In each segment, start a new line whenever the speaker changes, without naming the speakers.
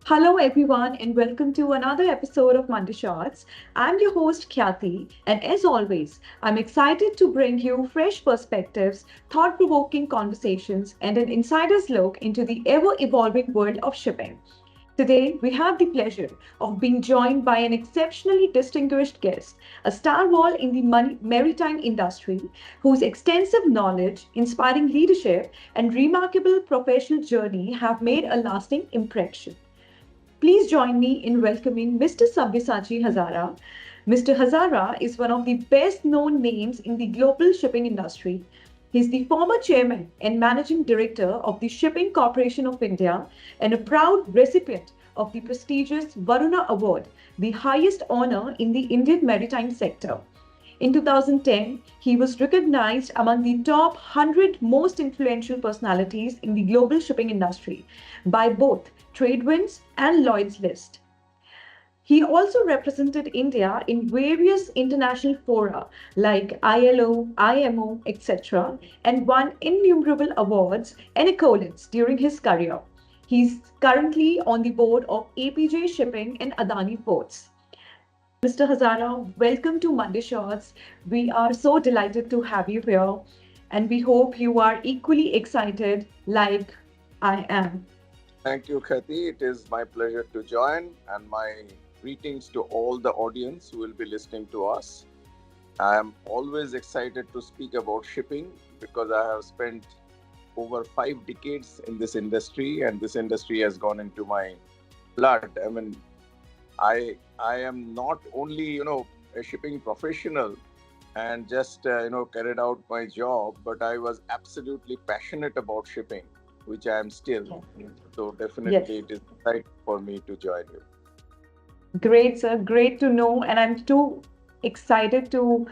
Hello, everyone, and welcome to another episode of Monday Shots. I'm your host, Khyati, and as always, I'm excited to bring you fresh perspectives, thought provoking conversations, and an insider's look into the ever evolving world of shipping. Today, we have the pleasure of being joined by an exceptionally distinguished guest, a stalwart in the maritime industry whose extensive knowledge, inspiring leadership, and remarkable professional journey have made a lasting impression. Please join me in welcoming Mr. Sabyasachi Hajara. Mr. Hajara is one of the best known names in the global shipping industry. He is the former chairman and managing director of the Shipping Corporation of India and a proud recipient of the prestigious Varuna Award, the highest honor in the Indian maritime sector. In 2010, he was recognized among the top 100 most influential personalities in the global shipping industry by both Tradewinds and Lloyd's List. He also represented India in various international fora like ILO, IMO, etc., and won innumerable awards and accolades during his career. He's currently on the board of APJ Shipping and Adani Ports. Mr. Hazara, welcome to Monday Shots. We are so delighted to have you here, and we hope you are equally excited like I am.
Thank you, Khyati. It is my pleasure to join, and my greetings to all the audience who will be listening to us. I am always excited to speak about shipping because I have spent over 5 decades in this industry, and this industry has gone into my blood. I am not only a shipping professional and just carried out my job, but I was absolutely passionate about shipping, which I am still. So
Yes.
definitely it is exciting for me to join you.
Great, sir. Great to know. And I'm too excited to,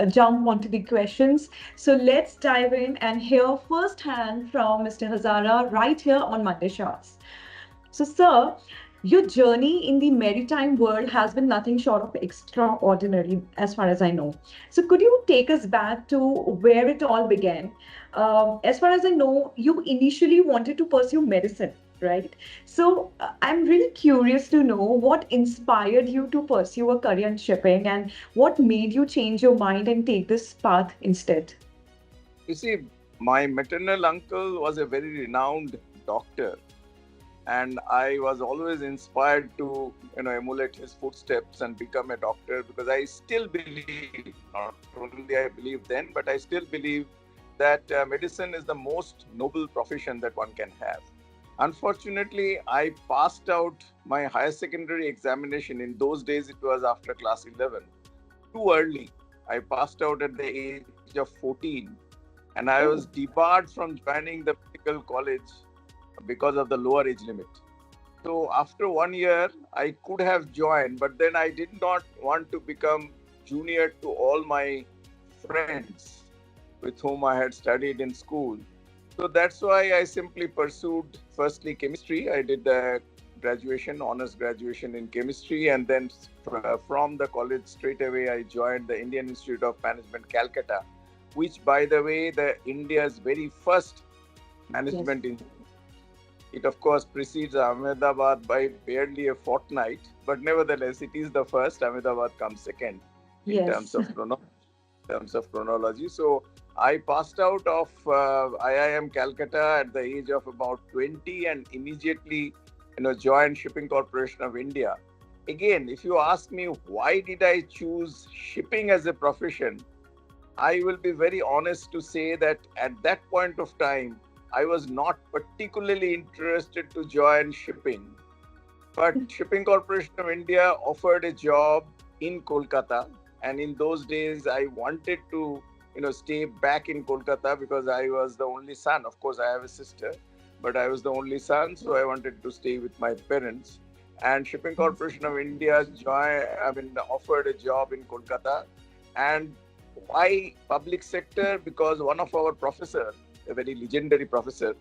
jump onto the questions. So let's dive in and hear firsthand from Mr. Hazara right here on Monday Shots. So, sir, your journey in the maritime world has been nothing short of extraordinary, as far as I know. So, could you take us back to where it all began? As far as I know, you initially wanted to pursue medicine, right? So, I'm really curious to know what inspired you to pursue a career in shipping and what made you change your mind and take this path instead.
You see, my maternal uncle was a very renowned doctor, and I was always inspired to emulate his footsteps and become a doctor because I still believe, not only I believe then, but I still believe that medicine is the most noble profession that one can have. Unfortunately, I passed out my higher secondary examination. In those days, it was after class 11. Too early. I passed out at the age of 14, and I was
Oh,
debarred from joining the medical college because of the lower age limit. So after 1 year, I could have joined, but then I did not want to become junior to all my friends with whom I had studied in school. So that's why I simply pursued firstly chemistry. I did the graduation, honors graduation in chemistry, and then from the college straight away I joined the Indian Institute of Management, Calcutta, which, by the way, the India's very first
yes,
management institute. It, of course, precedes Ahmedabad by barely a fortnight, but nevertheless, it is the first. Ahmedabad comes second in
yes.
terms of chronology. So I passed out of IIM Calcutta at the age of about 20 and immediately, joined Shipping Corporation of India. Again, if you ask me why did I choose shipping as a profession, I will be very honest to say that at that point of time, I was not particularly interested to join shipping. But Shipping Corporation of India offered a job in Kolkata. And in those days, I wanted to, stay back in Kolkata because I was the only son. Of course, I have a sister, but I was the only son. So I wanted to stay with my parents. And Shipping Corporation of India offered a job in Kolkata. And why public sector? Because one of our professor, a very legendary professor,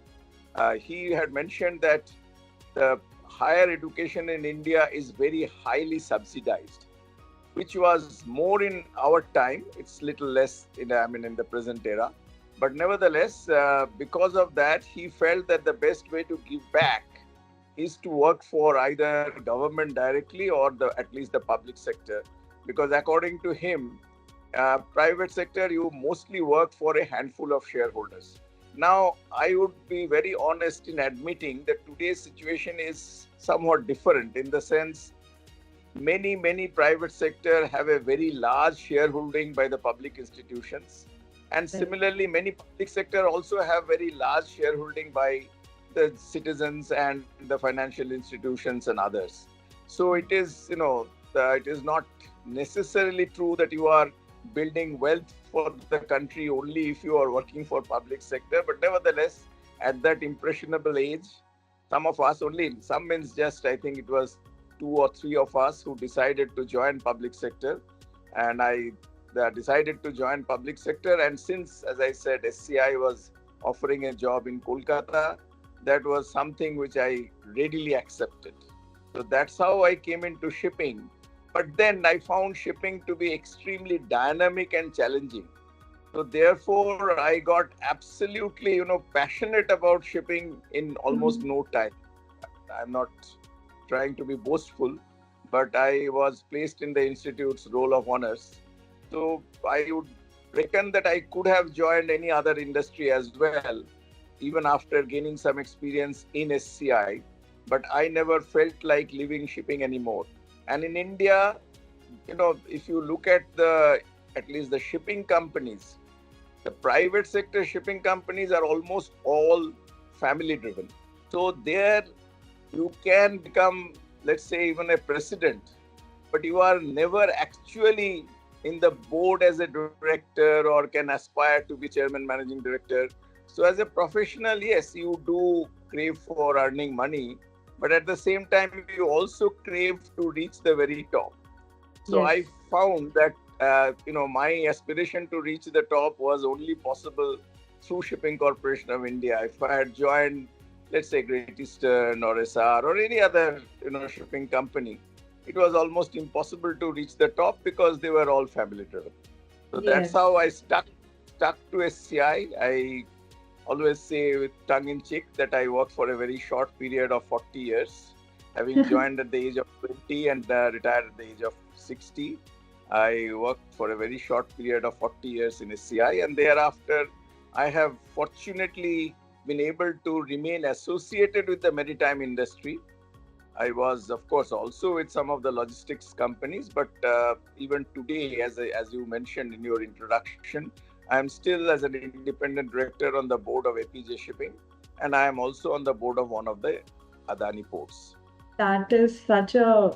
he had mentioned that the higher education in India is very highly subsidized, which was more in our time. It's little less in the present era. But nevertheless, because of that, he felt that the best way to give back is to work for either government directly or at least the public sector, because according to him, private sector, you mostly work for a handful of shareholders. Now, I would be very honest in admitting that today's situation is somewhat different, in the sense many private sector have a very large shareholding by the public institutions, and
Right.
similarly many public sector also have very large shareholding by the citizens and the financial institutions and others. So it is, it is not necessarily true that you are building wealth for the country only if you are working for public sector, but nevertheless, at that impressionable age, some of us, only some means just, I think it was two or three of us who decided to join public sector, and I decided to join public sector. And since, as I said, SCI was offering a job in Kolkata, that was something which I readily accepted. So that's how I came into shipping. But then I found shipping to be extremely dynamic and challenging. So therefore, I got absolutely, passionate about shipping in almost
Mhm.
no time. I'm not trying to be boastful, but I was placed in the institute's roll of honors. So I would reckon that I could have joined any other industry as well, even after gaining some experience in SCI. But I never felt like leaving shipping anymore. And in India, if you look at least the shipping companies, the private sector shipping companies are almost all family driven. So there you can become, let's say, even a president, but you are never actually in the board as a director or can aspire to be chairman, managing director. So as a professional, yes, you do crave for earning money, but at the same time, you also crave to reach the very top. So I
Yes.
found that my aspiration to reach the top was only possible through Shipping Corporation of India. If I had joined, let's say, Great Eastern or SR or any other shipping company, it was almost impossible to reach the top because they were all family driven. So that's
Yes.
how I stuck to SCI. I always say with tongue in cheek that I worked for a very short period of 40 years, having joined at the age of 20 and retired at the age of 60. I worked for a very short period of 40 years in SCI, and thereafter, I have fortunately been able to remain associated with the maritime industry. I was, of course, also with some of the logistics companies, but even today, as you mentioned in your introduction, I am still as an independent director on the board of APJ Shipping, and I am also on the board of one of the Adani ports.
That is such a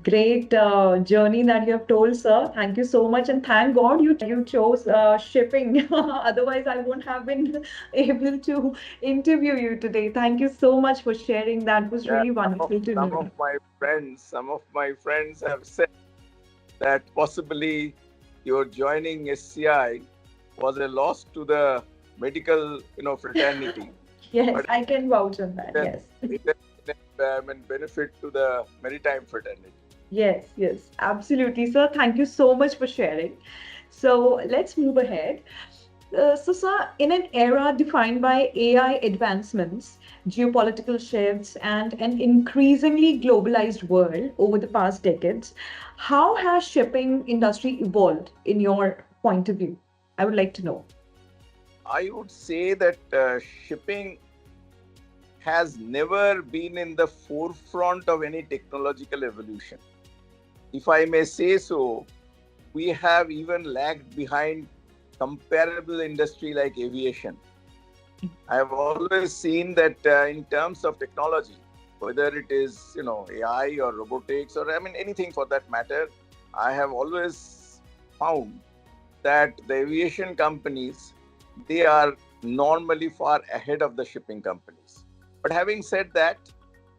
great journey that you have told, sir. Thank you so much, and thank God you chose shipping. Otherwise, I wouldn't have been able to interview you today. Thank you so much for sharing. That was
Yeah,
really wonderful to know.
some of my friends have said that possibly your joining SCI was a loss to the medical, fraternity,
Yes,
but
I can vouch on that.
it
Yes.
benefit to the maritime fraternity.
Yes, yes, absolutely, sir. Thank you so much for sharing. So let's move ahead. So, sir, in an era defined by AI advancements, geopolitical shifts, and an increasingly globalized world over the past decades, how has shipping industry evolved in your point of view? I would like to know.
I would say that shipping has never been in the forefront of any technological evolution. If I may say so, we have even lagged behind comparable industry like aviation. I have always seen that in terms of technology, whether it is AI or robotics or anything for that matter, I have always found that the aviation companies, they are normally far ahead of the shipping companies. But having said that,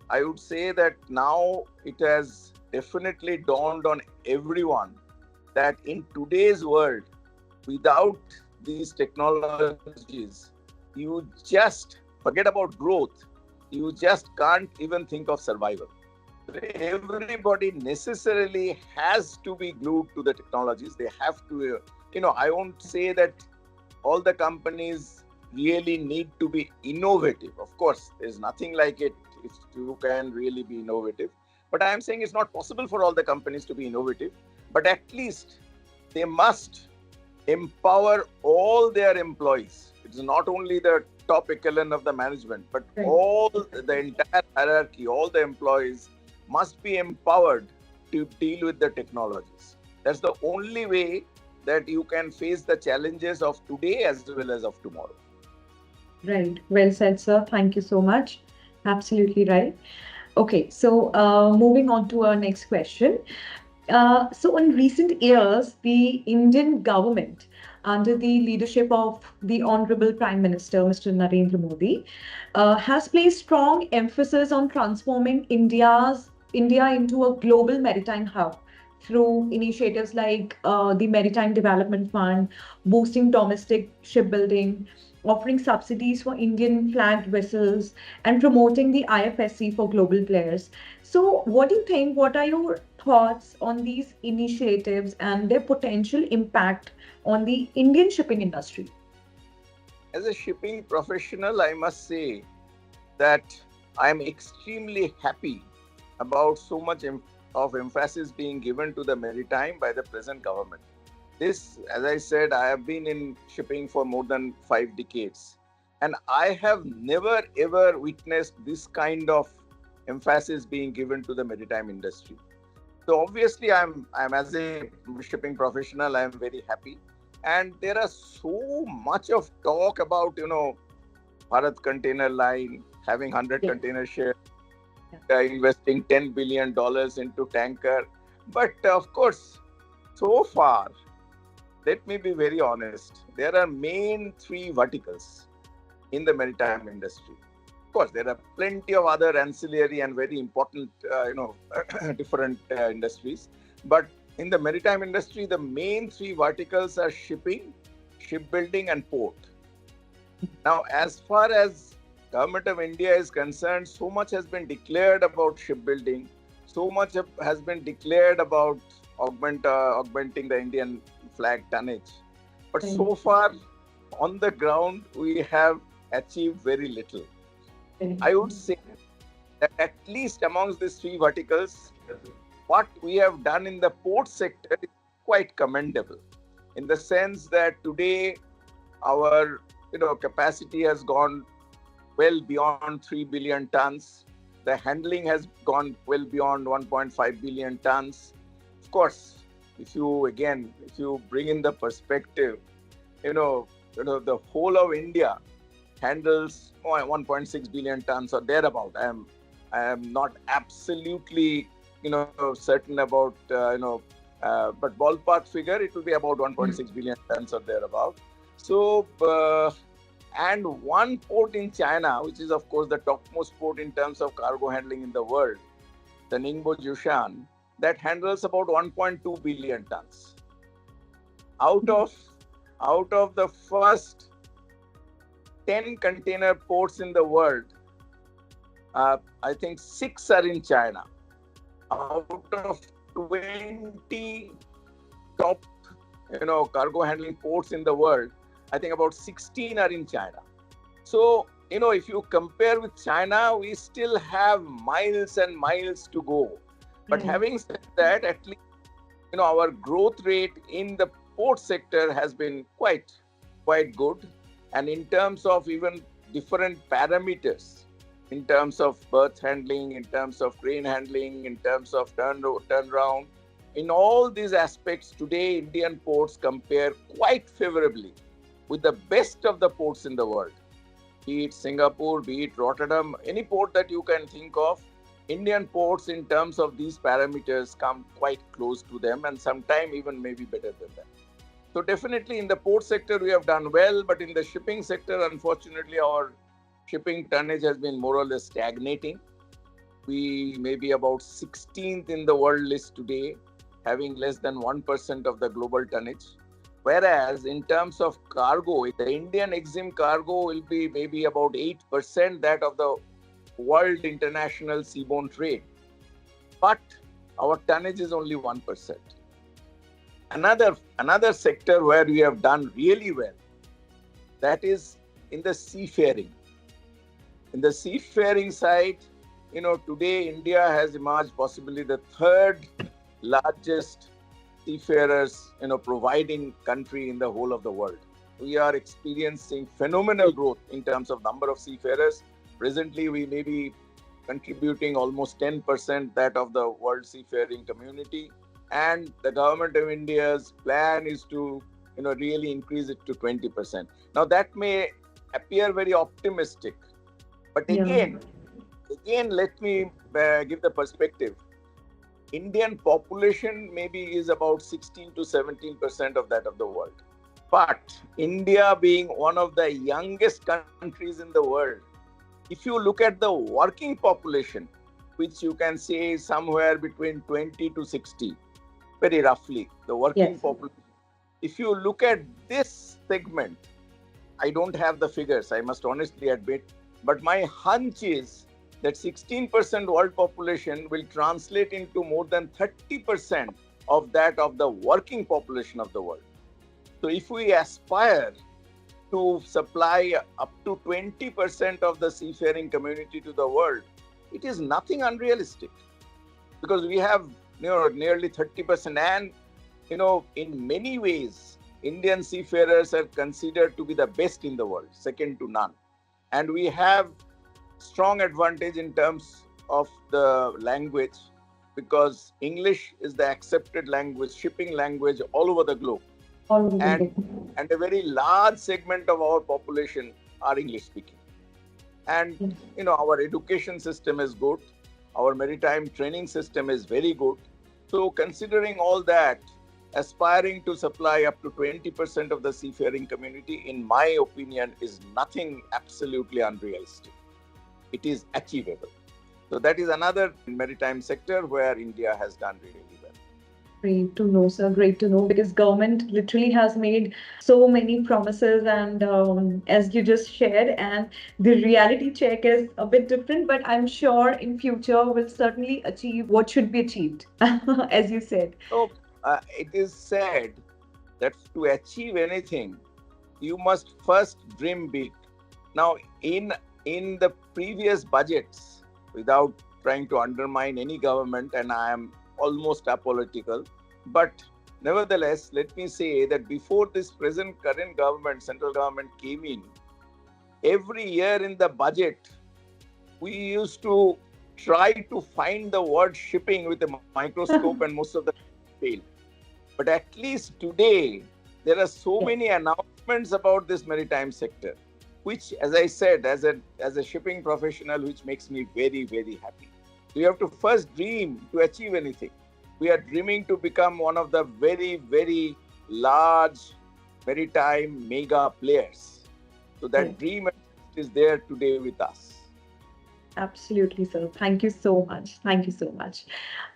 I would say that now it has definitely dawned on everyone that in today's world, without these technologies, you just forget about growth. You just can't even think of survival. Everybody necessarily has to be glued to the technologies. They have to, I won't say that all the companies really need to be innovative. Of course, there's nothing like it. which you can really be innovative. But I am saying it's not possible for all the companies to be innovative, but at least they must empower all their employees. It's not only the top echelon of the management, but
Right.
all the entire hierarchy, all the employees must be empowered to deal with the technologies. That's the only way that you can face the challenges of today as well as of tomorrow.
Right. Well said, sir. Thank you so much. Absolutely right. Okay, so moving on to our next question. So, in recent years, the Indian government, under the leadership of the Honorable Prime Minister, Mr. Narendra Modi, has placed strong emphasis on transforming India into a global maritime hub through initiatives like the Maritime Development Fund, boosting domestic shipbuilding, offering subsidies for Indian flagged vessels, and promoting the IFSC for global players. So, what do you think? What are your thoughts on these initiatives and their potential impact on the Indian shipping industry?
As a shipping professional, I must say that I am extremely happy about so much of emphasis being given to the maritime by the present government. This, as I said, I have been in shipping for more than 5 decades, and I have never ever witnessed this kind of emphasis being given to the maritime industry. So obviously, I'm as a shipping professional, I'm very happy, and there are so much of talk about Bharat Container Line having 100
Yes.
container ships,
Yeah.
investing $10 billion into tanker. But of course, so far, let me be very honest, there are main three verticals in the maritime industry. Of course, there are plenty of other ancillary and very important, different industries. But in the maritime industry, the main three verticals are shipping, shipbuilding, and port. Now, as far as Government of India is concerned, so much has been declared about shipbuilding, so much has been declared about augmenting the Indian flag tonnage. But
Right.
so far, on the ground, we have achieved very little.
Right.
I would say that at least amongst these three verticals, what we have done in the port sector is quite commendable, in the sense that today our capacity has gone well beyond 3 billion tons. The handling has gone well beyond 1.5 billion tons. Of course, if you bring in the perspective, the whole of India handles 1.6 billion tons or thereabout. I am not absolutely certain about but ballpark figure it will be about
Mm.
1.6 billion tons or thereabout. So and one port in China, which is of course the topmost port in terms of cargo handling in the world, the Ningbo Jushan, that handles about 1.2 billion tons. Out of the first 10 container ports in the world, I think 6 are in China. Out of 20 top, cargo handling ports in the world, I think about 16 are in China. So, if you compare with China, we still have miles and miles to go. But
Right.
having said that, at least, our growth rate in the port sector has been quite good. And in terms of even different parameters, in terms of berth handling, in terms of crane handling, in terms of turnaround, in all these aspects, today Indian ports compare quite favorably with the best of the ports in the world. Be it Singapore, be it Rotterdam, any port that you can think of, Indian ports in terms of these parameters come quite close to them, and sometimes even maybe better than that. So definitely in the port sector we have done well, but in the shipping sector, unfortunately, our shipping tonnage has been more or less stagnating. We may be about 16th in the world list today, having less than 1% of the global tonnage. Whereas in terms of cargo, the Indian EXIM cargo will be maybe about 8% that of the world international seaborne trade. But our tonnage is only 1%. Another sector where we have done really well, that is in the seafaring. In the seafaring side, today India has emerged possibly the third largest seafarers, providing country in the whole of the world. We are experiencing phenomenal growth in terms of number of seafarers. Presently, we may be contributing almost 10% that of the world seafaring community. And the government of India's plan is to, really increase it to 20%. Now, that may appear very optimistic, but
Yeah.
again, let me give the perspective. Indian population maybe is about 16 to 17% of that of the world. But India being one of the youngest countries in the world, if you look at the working population, which you can say is somewhere between 20 to 60, very roughly, the working
Yes.
population. If you look at this segment, I don't have the figures, I must honestly admit, but my hunch is that 16% world population will translate into more than 30% of that of the working population of the world. So if we aspire to supply up to 20% of the seafaring community to the world, it is nothing unrealistic, because we have nearly 30%. And in many ways, Indian seafarers are considered to be the best in the world, second to none. And we have strong advantage in terms of the language, because English is the accepted language, shipping language all over the globe.
All over the
And,
globe.
and a very large segment of our population are English speaking. And,
Yes.
our education system is good. Our maritime training system is very good. So considering all that, aspiring to supply up to 20% of the seafaring community, in my opinion, is nothing absolutely unrealistic. It is achievable. So that is another maritime sector where India has done really well.
Great to know, sir. Great to know, because government literally has made so many promises, and as you just shared, and the reality check is a bit different. But I'm sure in future we'll certainly achieve what should be achieved, as you said.
So it is said that to achieve anything, you must first dream big. Now, in the previous budgets, without trying to undermine any government, and I am almost apolitical, but nevertheless, let me say that before this current government, central government came in, every year in the budget, we used to try to find the word shipping with a microscope, and most of the fail. But at least today, there are so
Yes.
many announcements about this maritime sector, which, as I said, as a shipping professional, which makes me very, very happy. We have to first dream to achieve anything. We are dreaming to become one of the very, very large maritime mega players. So that
Correct.
dream is there today with us.
Absolutely, sir. Thank you so much. Thank you so much.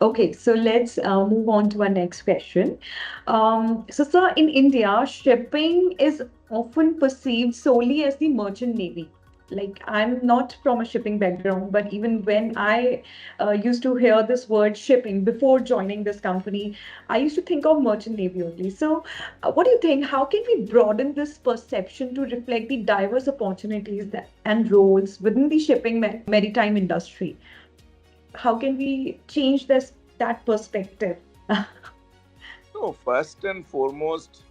Okay, so let's move on to our next question. So, sir, in India, shipping is often perceived solely as the merchant navy. Like, I'm not from a shipping background, but even when I used to hear this word shipping before joining this company, I used to think of merchant navy only. So, what do you think? How can we broaden this perception to reflect the diverse opportunities and roles within the shipping maritime industry? How can we change that perspective?
So, first and foremost,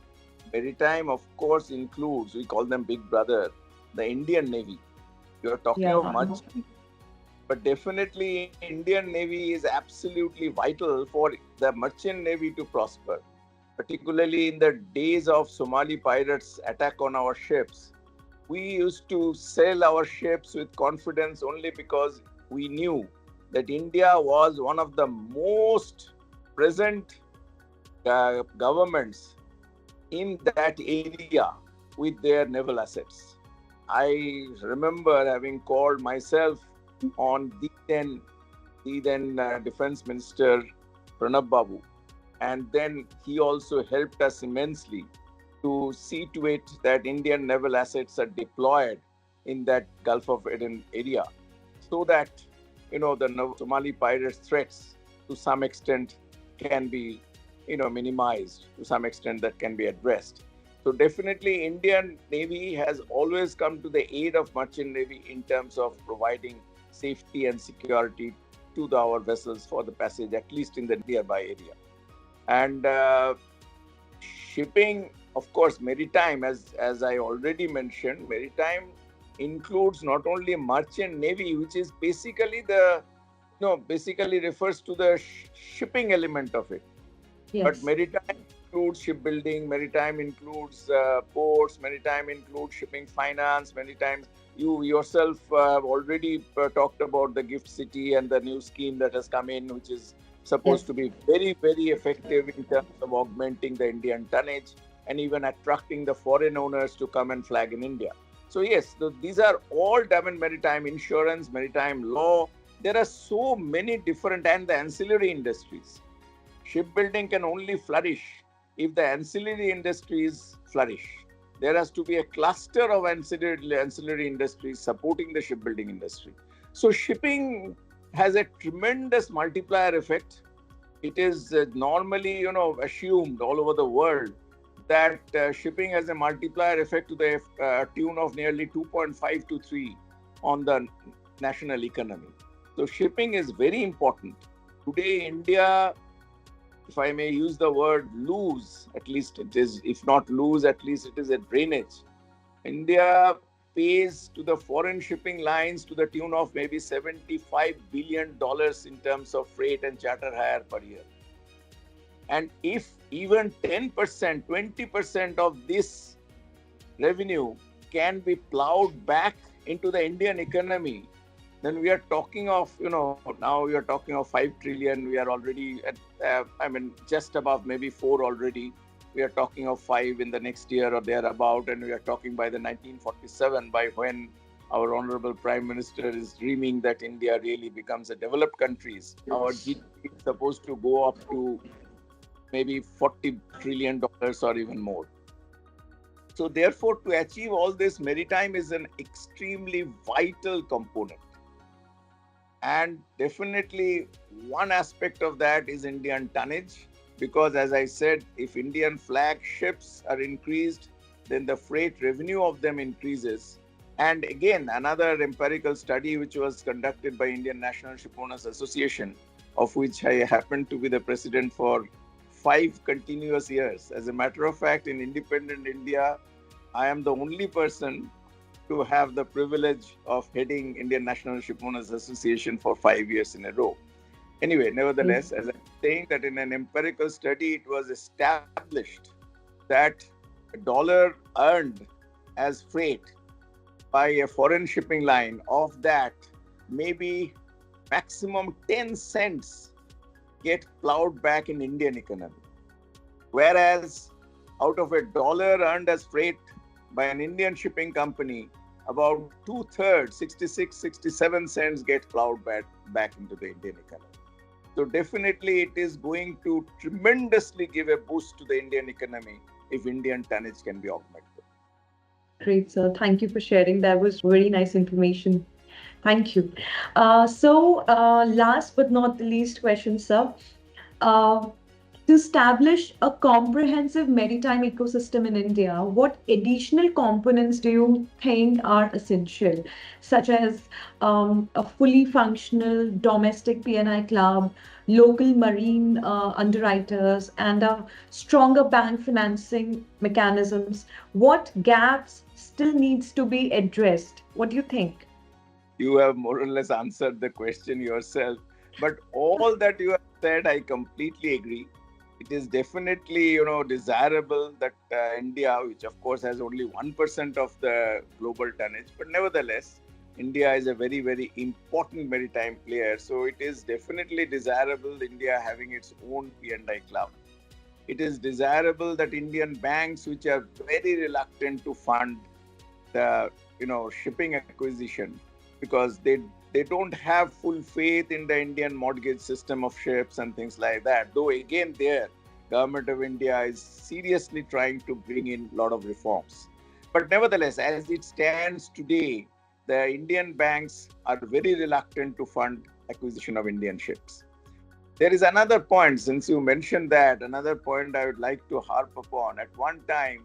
maritime, of course, includes, we call them Big Brother, the Indian Navy. You are talking
Yeah.
of much, but definitely Indian Navy is absolutely vital for the merchant navy to prosper, particularly in the days of Somali pirates' attack on our ships. We used to sail our ships with confidence only because we knew that India was one of the most present governments in that area with their naval assets. I remember having called myself on the then Defense Minister Pranab Babu, and then he also helped us immensely to see to it that Indian naval assets are deployed in that Gulf of Aden area, so that the Somali pirates' threats to some extent can be minimized, to some extent that can be addressed. So definitely Indian Navy has always come to the aid of merchant navy in terms of providing safety and security to our vessels for the passage, at least in the nearby area. And shipping, of course, maritime, as I already mentioned, maritime includes not only merchant navy, which is basically basically refers to the shipping element of it. But
Yes.
maritime includes shipbuilding, maritime includes ports, maritime includes shipping finance, maritime. You yourself already talked about the gift city and the new scheme that has come in, which is supposed
Yes.
to be very, very effective in terms of augmenting the Indian tonnage and even attracting the foreign owners to come and flag in India. So yes, these are all done in maritime insurance, maritime law. There are so many different, and the ancillary industries. Shipbuilding can only flourish if the ancillary industries flourish. There has to be a cluster of ancillary industries supporting the shipbuilding industry. So shipping has a tremendous multiplier effect. It is normally, assumed all over the world that shipping has a multiplier effect to the tune of nearly 2.5 to 3 on the national economy. So shipping is very important. Today, India, if I may use the word lose, at least it is, if not lose, at least it is a drainage. India pays to the foreign shipping lines to the tune of maybe $75 billion in terms of freight and charter hire per year. And if even 10%, 20% of this revenue can be plowed back into the Indian economy, then we are talking of, now we are talking of 5 trillion. We are already at, just above maybe 4 already. We are talking of 5 in the next year or thereabout. And we are talking by the 1947, by when our Honorable Prime Minister is dreaming that India really becomes a developed country. Our GDP is supposed to go up to maybe $40 trillion or even more. So therefore, to achieve all this, maritime is an extremely vital component. And definitely one aspect of that is Indian tonnage, because as I said, if Indian flag ships are increased, then the freight revenue of them increases. And again, another empirical study which was conducted by Indian National Shipowners Association, of which I happened to be the president for 5 continuous years. As a matter of fact, in independent India, I am the only person to have the privilege of heading Indian National Shipowners Association for 5 years in a row. Anyway, nevertheless, as I'm saying that in an empirical study, it was established that a dollar earned as freight by a foreign shipping line, of that, maybe maximum 10 cents get plowed back in Indian economy. Whereas out of a dollar earned as freight by an Indian shipping company, about 2/3, 66, 67 cents get plowed back into the Indian economy. So definitely it is going to tremendously give a boost to the Indian economy if Indian tonnage can be augmented.
Great, sir. Thank you for sharing. That was very nice information. Thank you. Last but not the least question, sir. Uh, to establish a comprehensive maritime ecosystem in India, what additional components do you think are essential, such as a fully functional domestic P&I club, local marine underwriters, and a stronger bank financing mechanisms? What gaps still needs to be addressed? What do you think?
You have more or less answered the question yourself. But all that you have said, I completely agree. It is definitely, desirable that India, which of course has only 1% of the global tonnage, but nevertheless, India is a very, very important maritime player. So it is definitely desirable India having its own P&I club. It is desirable that Indian banks, which are very reluctant to fund the, shipping acquisition, because they don't have full faith in the Indian mortgage system of ships and things like that. Though again, there, government of India is seriously trying to bring in a lot of reforms. But nevertheless, as it stands today, the Indian banks are very reluctant to fund acquisition of Indian ships. There is another point, since you mentioned that, another point I would like to harp upon. At one time,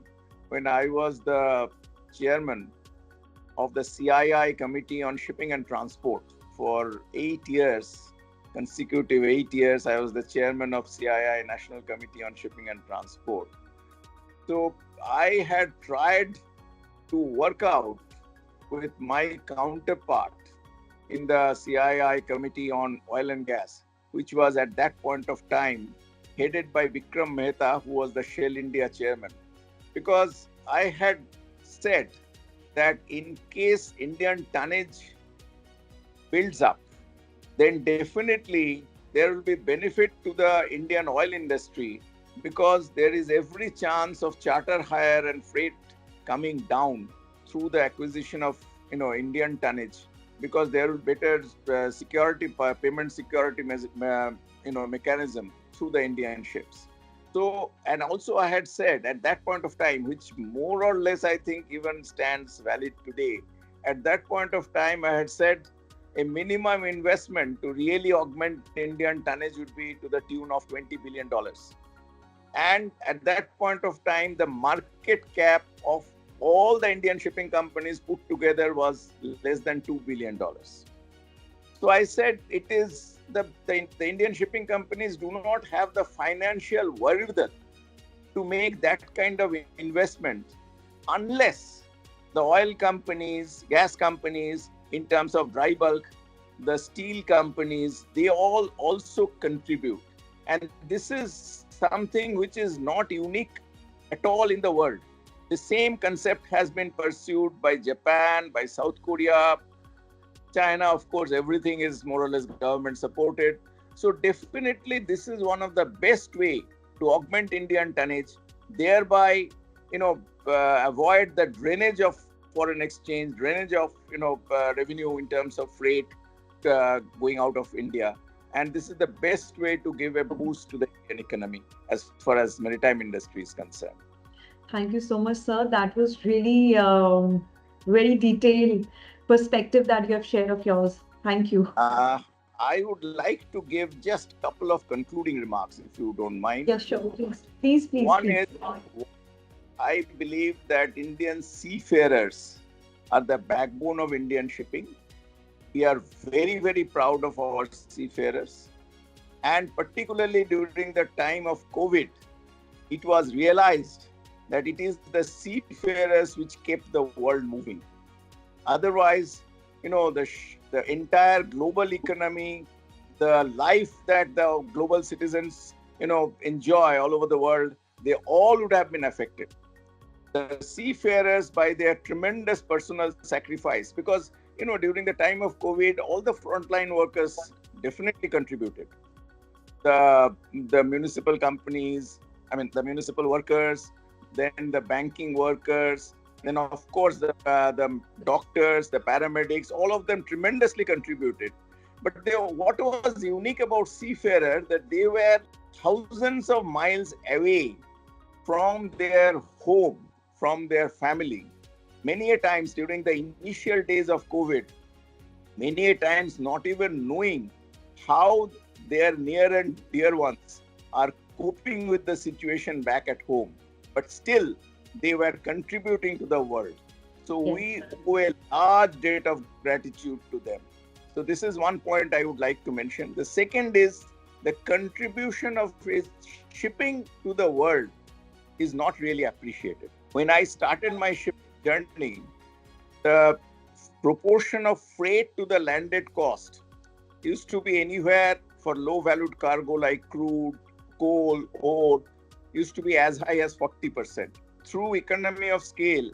when I was the chairman of the CII Committee on Shipping and Transport, for 8 years, consecutive 8 years. I was the chairman of CII, National Committee on Shipping and Transport. So I had tried to work out with my counterpart in the CII Committee on Oil and Gas, which was at that point of time headed by Vikram Mehta, who was the Shell India chairman. Because I had said that in case Indian tonnage builds up, then definitely there will be benefit to the Indian oil industry, because there is every chance of charter hire and freight coming down through the acquisition of Indian tonnage, because there will be better payment security mechanism through the Indian ships. So, and also I had said at that point of time, which more or less I think even stands valid today, at that point of time I had said a minimum investment to really augment Indian tonnage would be to the tune of $20 billion. And at that point of time, the market cap of all the Indian shipping companies put together was less than $2 billion. So I said it is the Indian shipping companies do not have the financial wherewithal to make that kind of investment unless the oil companies, gas companies, in terms of dry bulk, the steel companies, they all also contribute. And this is something which is not unique at all in the world. The same concept has been pursued by Japan, by South Korea, China. Of course, everything is more or less government supported. So definitely this is one of the best way to augment Indian tonnage, thereby, avoid the drainage of foreign exchange, drainage of, revenue in terms of freight going out of India. And this is the best way to give a boost to the Indian economy as far as maritime industry is concerned.
Thank you so much, sir. That was really very detailed perspective that you have shared of yours. Thank you.
I would like to give just a couple of concluding remarks, if you don't mind.
Yes, sure. Please, please, please.
One
please.
is, I believe that Indian seafarers are the backbone of Indian shipping. We are very, very proud of our seafarers. And particularly during the time of COVID, it was realized that it is the seafarers which kept the world moving. Otherwise, the entire global economy, the life that the global citizens, enjoy all over the world, they all would have been affected. The seafarers, by their tremendous personal sacrifice, because, during the time of COVID, all the frontline workers definitely contributed. The municipal companies, the municipal workers, then the banking workers, then of course the doctors, the paramedics, all of them tremendously contributed. But what was unique about seafarers, that they were thousands of miles away from their home, from their family. Many a times during the initial days of COVID, many a times not even knowing how their near and dear ones are coping with the situation back at home. But still, they were contributing to the world. So
Yes.
we owe a large debt of gratitude to them. So this is one point I would like to mention. The second is the contribution of shipping to the world is not really appreciated. When I started my shipping journey, the proportion of freight to the landed cost used to be anywhere for low-valued cargo like crude, coal, ore, used to be as high as 40%. Through economy of scale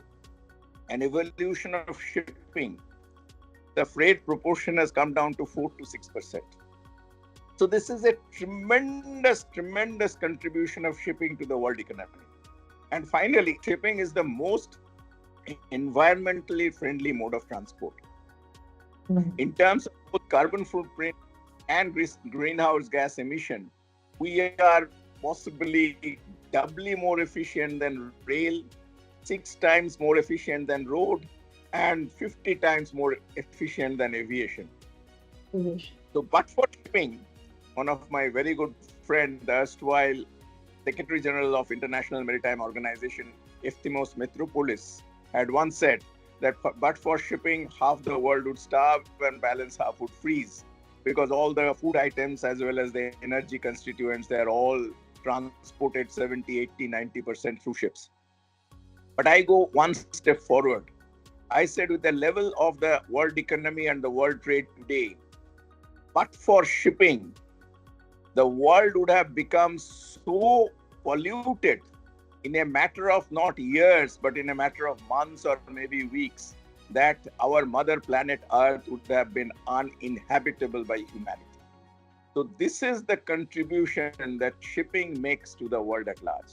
and evolution of shipping, the freight proportion has come down to 4 to 6%. So this is a tremendous, tremendous contribution of shipping to the world economy. And finally, shipping is the most environmentally friendly mode of transport. In terms of both carbon footprint and greenhouse gas emission, we are possibly doubly more efficient than rail, 6 times more efficient than road, and 50 times more efficient than aviation. So, but for shipping, one of my very good friend, the erstwhile Secretary General of International Maritime Organization, Efthimos Metropoulos, had once said that but for shipping, half the world would starve and balance half would freeze, because all the food items as well as the energy constituents, they are all transported 70, 80, 90% through ships. But I go one step forward. I said, with the level of the world economy and the world trade today, but for shipping, the world would have become so polluted in a matter of not years, but in a matter of months or maybe weeks, that our mother planet Earth would have been uninhabitable by humanity. So this is the contribution that shipping makes to the world at large.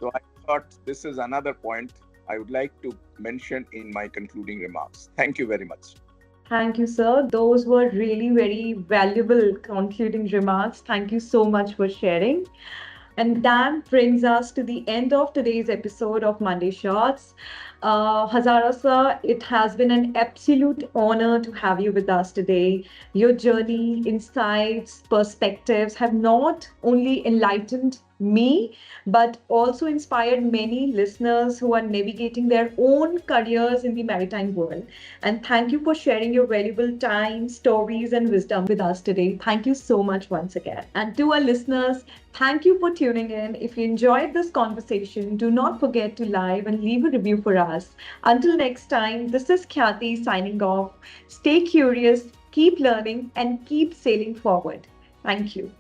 So I thought this is another point I would like to mention in my concluding remarks. Thank you very much.
Thank you, sir. Those were really very valuable concluding remarks. Thank you so much for sharing. And that brings us to the end of today's episode of Monday Shots. Hajara sir, it has been an absolute honor to have you with us today. Your journey, insights, perspectives have not only enlightened me, but also inspired many listeners who are navigating their own careers in the maritime world. And thank you for sharing your valuable time, stories, and wisdom with us today. Thank you so much once again. And to our listeners, thank you for tuning in. If you enjoyed this conversation, do not forget to like and leave a review for us. Until next time, this is Khyati signing off. Stay curious, keep learning, and keep sailing forward. Thank you.